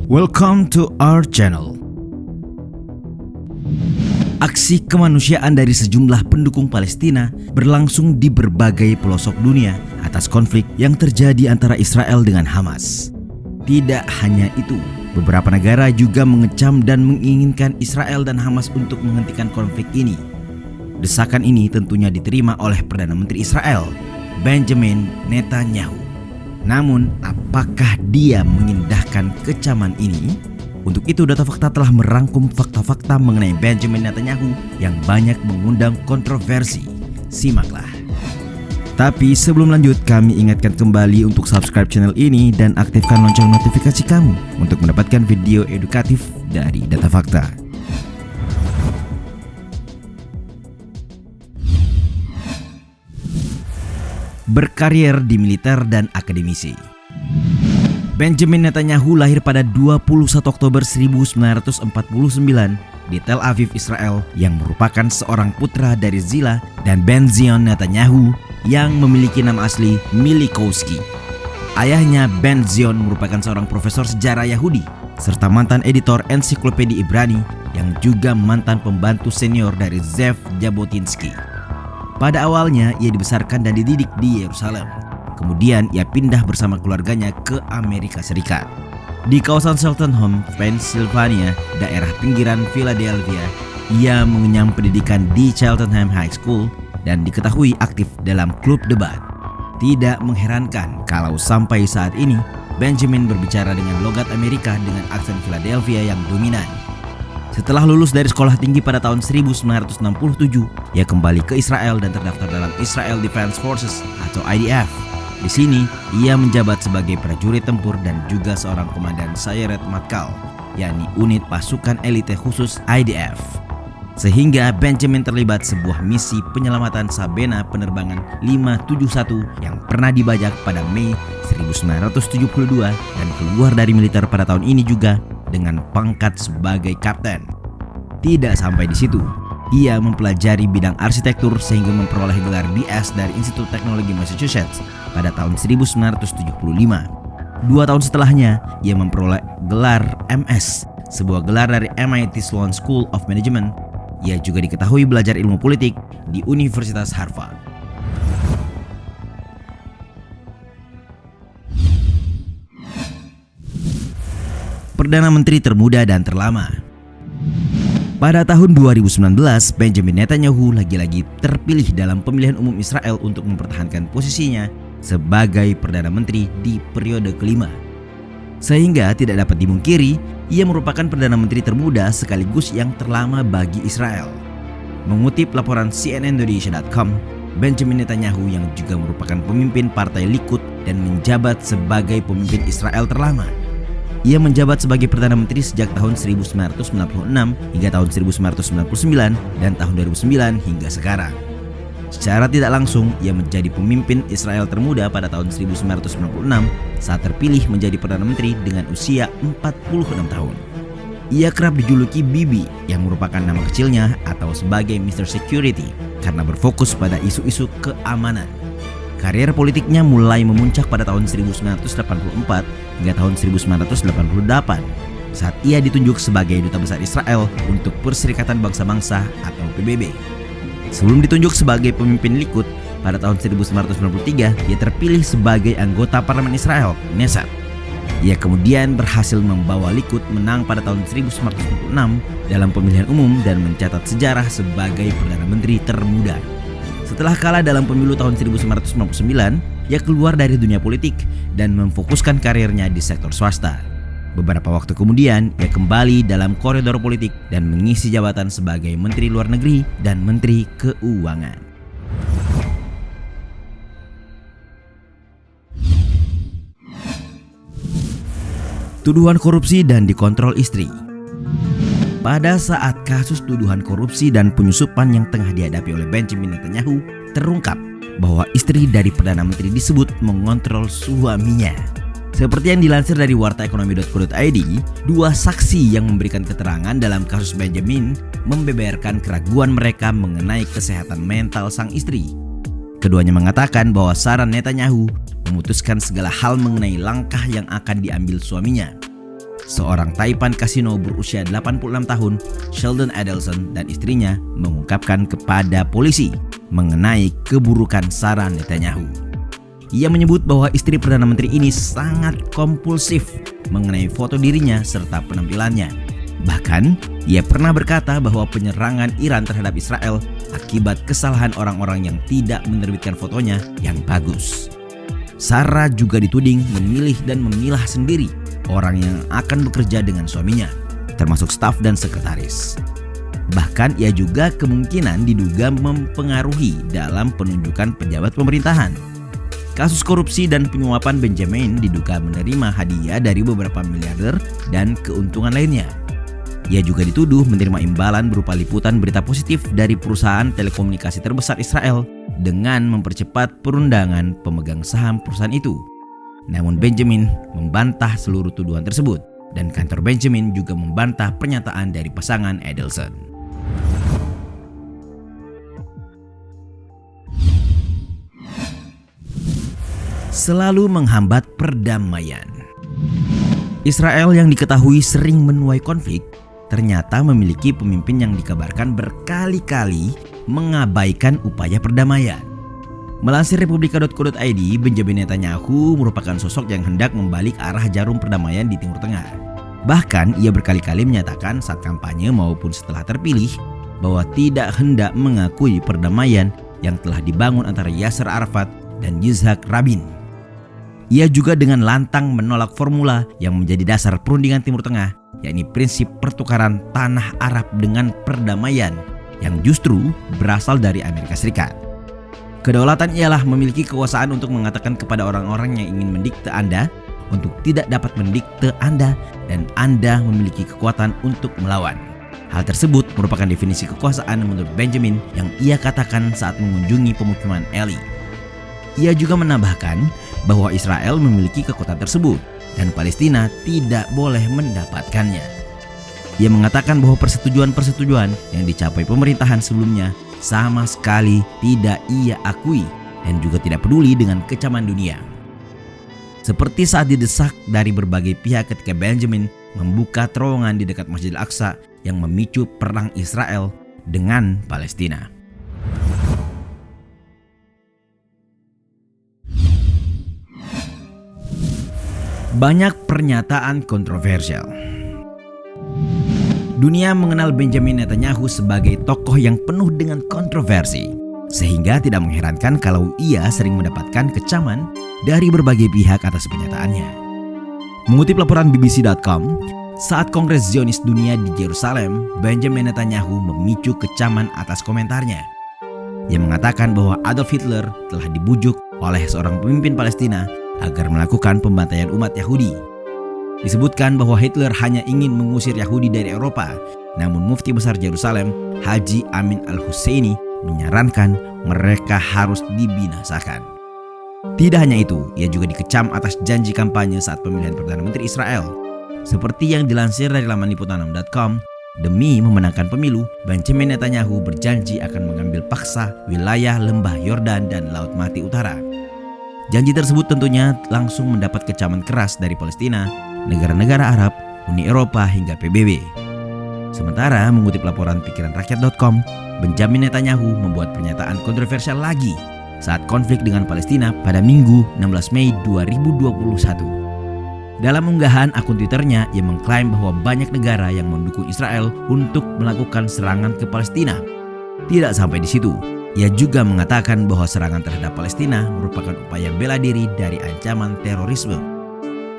Welcome to our channel. Aksi kemanusiaan dari sejumlah pendukung Palestina berlangsung di berbagai pelosok dunia atas konflik yang terjadi antara Israel dengan Hamas. Tidak hanya itu, beberapa negara juga mengecam dan menginginkan Israel dan Hamas untuk menghentikan konflik ini. Desakan ini tentunya diterima oleh Perdana Menteri Israel, Benjamin Netanyahu. Namun, apakah dia mengindahkan kecaman ini? Untuk itu, Data Fakta telah merangkum fakta-fakta mengenai Benjamin Netanyahu yang banyak mengundang kontroversi. Simaklah. Tapi sebelum lanjut, kami ingatkan kembali untuk subscribe channel ini dan aktifkan lonceng notifikasi kamu untuk mendapatkan video edukatif dari Data Fakta. Berkarier di militer dan akademisi. Benjamin Netanyahu lahir pada 21 Oktober 1949 di Tel Aviv, Israel, yang merupakan seorang putra dari Zila dan Ben Zion Netanyahu yang memiliki nama asli Milikowski. Ayahnya, Ben Zion, merupakan seorang profesor sejarah Yahudi serta mantan editor ensiklopedia Ibrani yang juga mantan pembantu senior dari Zev Jabotinsky. Pada awalnya ia dibesarkan dan dididik di Yerusalem. Kemudian ia pindah bersama keluarganya ke Amerika Serikat. Di kawasan Cheltenham, Pennsylvania, daerah pinggiran Philadelphia, ia mengenyam pendidikan di Cheltenham High School dan diketahui aktif dalam klub debat. Tidak mengherankan kalau sampai saat ini Benjamin berbicara dengan logat Amerika dengan aksen Philadelphia yang dominan. Setelah lulus dari sekolah tinggi pada tahun 1967, ia kembali ke Israel dan terdaftar dalam Israel Defense Forces atau IDF. Di sini, ia menjabat sebagai prajurit tempur dan juga seorang komandan Sayeret Matkal, yakni unit pasukan elite khusus IDF. Sehingga Benjamin terlibat sebuah misi penyelamatan Sabena penerbangan 571 yang pernah dibajak pada Mei 1972 dan keluar dari militer pada tahun ini juga dengan pangkat sebagai kapten. Tidak sampai di situ, ia mempelajari bidang arsitektur sehingga memperoleh gelar BS dari Institut Teknologi Massachusetts pada tahun 1975. 2 tahun setelahnya, ia memperoleh gelar MS, sebuah gelar dari MIT Sloan School of Management. Ia juga diketahui belajar ilmu politik di Universitas Harvard. Perdana Menteri termuda dan terlama. Pada tahun 2019, Benjamin Netanyahu lagi-lagi terpilih dalam pemilihan umum Israel untuk mempertahankan posisinya sebagai Perdana Menteri di periode kelima. Sehingga tidak dapat dimungkiri, ia merupakan Perdana Menteri termuda sekaligus yang terlama bagi Israel. Mengutip laporan CNNindonesia.com, Benjamin Netanyahu yang juga merupakan pemimpin Partai Likud dan menjabat sebagai pemimpin Israel terlama. Ia menjabat sebagai Perdana Menteri sejak tahun 1996 hingga tahun 1999 dan tahun 2009 hingga sekarang. Secara tidak langsung, ia menjadi pemimpin Israel termuda pada tahun 1996 saat terpilih menjadi Perdana Menteri dengan usia 46 tahun. Ia kerap dijuluki Bibi yang merupakan nama kecilnya atau sebagai Mr. Security karena berfokus pada isu-isu keamanan. Karier politiknya mulai memuncak pada tahun 1984 hingga tahun 1988 saat ia ditunjuk sebagai Duta Besar Israel untuk Perserikatan Bangsa-Bangsa atau PBB. Sebelum ditunjuk sebagai pemimpin Likud pada tahun 1993, ia terpilih sebagai anggota Parlemen Israel, Knesset. Ia kemudian berhasil membawa Likud menang pada tahun 1996 dalam pemilihan umum dan mencatat sejarah sebagai Perdana Menteri termuda. Setelah kalah dalam pemilu tahun 1999, ia keluar dari dunia politik dan memfokuskan karirnya di sektor swasta. Beberapa waktu kemudian, ia kembali dalam koridor politik dan mengisi jabatan sebagai Menteri Luar Negeri dan Menteri Keuangan. Tuduhan korupsi dan dikontrol istri. Pada saat kasus tuduhan korupsi dan penyusupan yang tengah dihadapi oleh Benjamin Netanyahu terungkap bahwa istri dari Perdana Menteri disebut mengontrol suaminya. Seperti yang dilansir dari wartaekonomi.co.id, 2 saksi yang memberikan keterangan dalam kasus Benjamin membeberkan keraguan mereka mengenai kesehatan mental sang istri. Keduanya mengatakan bahwa saran Netanyahu memutuskan segala hal mengenai langkah yang akan diambil suaminya. seorang taipan kasino berusia 86 tahun, Sheldon Adelson dan istrinya mengungkapkan kepada polisi mengenai keburukan Sarah Netanyahu. Ia menyebut bahwa istri Perdana Menteri ini sangat kompulsif mengenai foto dirinya serta penampilannya. Bahkan, ia pernah berkata bahwa penyerangan Iran terhadap Israel akibat kesalahan orang-orang yang tidak menerbitkan fotonya yang bagus. Sarah juga dituding memilih dan memilah sendiri orang yang akan bekerja dengan suaminya, termasuk staf dan sekretaris. Bahkan ia juga kemungkinan diduga mempengaruhi dalam penunjukan pejabat pemerintahan. Kasus korupsi dan penyuapan Benjamin diduga menerima hadiah dari beberapa miliarder dan keuntungan lainnya. Ia juga dituduh menerima imbalan berupa liputan berita positif dari perusahaan telekomunikasi terbesar Israel dengan mempercepat perundangan pemegang saham perusahaan itu. Namun Benjamin membantah seluruh tuduhan tersebut dan kantor Benjamin juga membantah pernyataan dari pasangan Adelson. Selalu menghambat perdamaian. Israel yang diketahui sering menuai konflik ternyata memiliki pemimpin yang dikabarkan berkali-kali mengabaikan upaya perdamaian. Melansir republika.co.id, Benjamin Netanyahu merupakan sosok yang hendak membalik arah jarum perdamaian di Timur Tengah. Bahkan ia berkali-kali menyatakan saat kampanye maupun setelah terpilih bahwa tidak hendak mengakui perdamaian yang telah dibangun antara Yasser Arafat dan Yitzhak Rabin. Ia juga dengan lantang menolak formula yang menjadi dasar perundingan Timur Tengah, yakni prinsip pertukaran tanah Arab dengan perdamaian yang justru berasal dari Amerika Serikat. Kedaulatan ialah memiliki kekuasaan untuk mengatakan kepada orang-orang yang ingin mendikte Anda untuk tidak dapat mendikte Anda dan Anda memiliki kekuatan untuk melawan. Hal tersebut merupakan definisi kekuasaan menurut Benjamin yang ia katakan saat mengunjungi pemukiman Eli. Ia juga menambahkan bahwa Israel memiliki kekuatan tersebut dan Palestina tidak boleh mendapatkannya. Ia mengatakan bahwa persetujuan-persetujuan yang dicapai pemerintahan sebelumnya sama sekali tidak ia akui dan juga tidak peduli dengan kecaman dunia. Seperti saat didesak dari berbagai pihak ketika Benjamin membuka terowongan di dekat Masjid Al-Aqsa yang memicu perang Israel dengan Palestina. Banyak pernyataan kontroversial. Dunia mengenal Benjamin Netanyahu sebagai tokoh yang penuh dengan kontroversi, sehingga tidak mengherankan kalau ia sering mendapatkan kecaman dari berbagai pihak atas pernyataannya. Mengutip laporan BBC.com, saat Kongres Zionis Dunia di Yerusalem, Benjamin Netanyahu memicu kecaman atas komentarnya. Ia mengatakan bahwa Adolf Hitler telah dibujuk oleh seorang pemimpin Palestina agar melakukan pembantaian umat Yahudi. Disebutkan bahwa Hitler hanya ingin mengusir Yahudi dari Eropa, namun Mufti Besar Yerusalem, Haji Amin Al-Husseini, menyarankan mereka harus dibinasakan. Tidak hanya itu, ia juga dikecam atas janji kampanye saat pemilihan Perdana Menteri Israel. Seperti yang dilansir dari laman liputan6.com, demi memenangkan pemilu, Benjamin Netanyahu berjanji akan mengambil paksa wilayah Lembah Yordan dan Laut Mati Utara. Janji tersebut tentunya langsung mendapat kecaman keras dari Palestina, negara-negara Arab, Uni Eropa hingga PBB. Sementara mengutip laporan pikiranrakyat.com, Benjamin Netanyahu membuat pernyataan kontroversial lagi saat konflik dengan Palestina pada Minggu 16 Mei 2021. Dalam unggahan akun Twitternya, ia mengklaim bahwa banyak negara yang mendukung Israel untuk melakukan serangan ke Palestina. Tidak sampai di situ, ia juga mengatakan bahwa serangan terhadap Palestina merupakan upaya bela diri dari ancaman terorisme.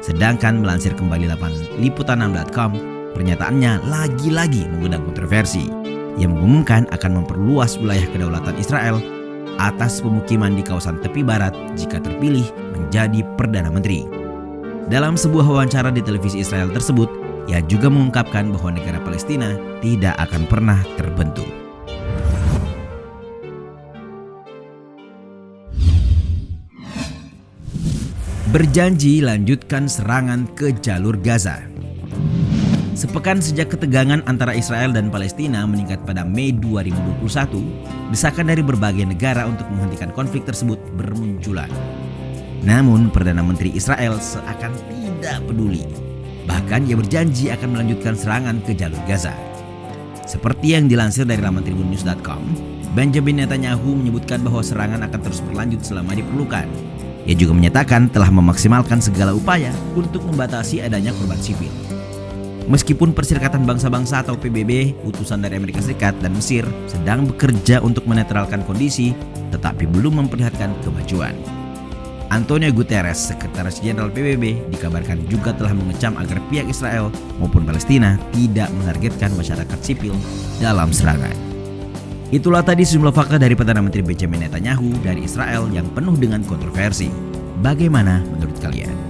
Sedangkan melansir kembali laman liputan6.com, pernyataannya lagi-lagi mengundang kontroversi. Ia mengumumkan akan memperluas wilayah kedaulatan Israel atas pemukiman di kawasan tepi barat jika terpilih menjadi Perdana Menteri. Dalam sebuah wawancara di televisi Israel tersebut, ia juga mengungkapkan bahwa negara Palestina tidak akan pernah terbentuk. Berjanji lanjutkan serangan ke jalur Gaza. Sepekan sejak ketegangan antara Israel dan Palestina meningkat pada Mei 2021, desakan dari berbagai negara untuk menghentikan konflik tersebut bermunculan. Namun Perdana Menteri Israel seakan tidak peduli. Bahkan ia berjanji akan melanjutkan serangan ke jalur Gaza. Seperti yang dilansir dari laman tribunnews.com, Benjamin Netanyahu menyebutkan bahwa serangan akan terus berlanjut selama diperlukan. Ia juga menyatakan telah memaksimalkan segala upaya untuk membatasi adanya korban sipil. Meskipun Perserikatan Bangsa-Bangsa atau PBB, utusan dari Amerika Serikat dan Mesir sedang bekerja untuk menetralkan kondisi, tetapi belum memperlihatkan kemajuan. Antonio Guterres, Sekretaris Jenderal PBB, dikabarkan juga telah mengecam agar pihak Israel maupun Palestina tidak menargetkan masyarakat sipil dalam serangan. Itulah tadi sejumlah fakta dari Perdana Menteri Benjamin Netanyahu dari Israel yang penuh dengan kontroversi. Bagaimana menurut kalian?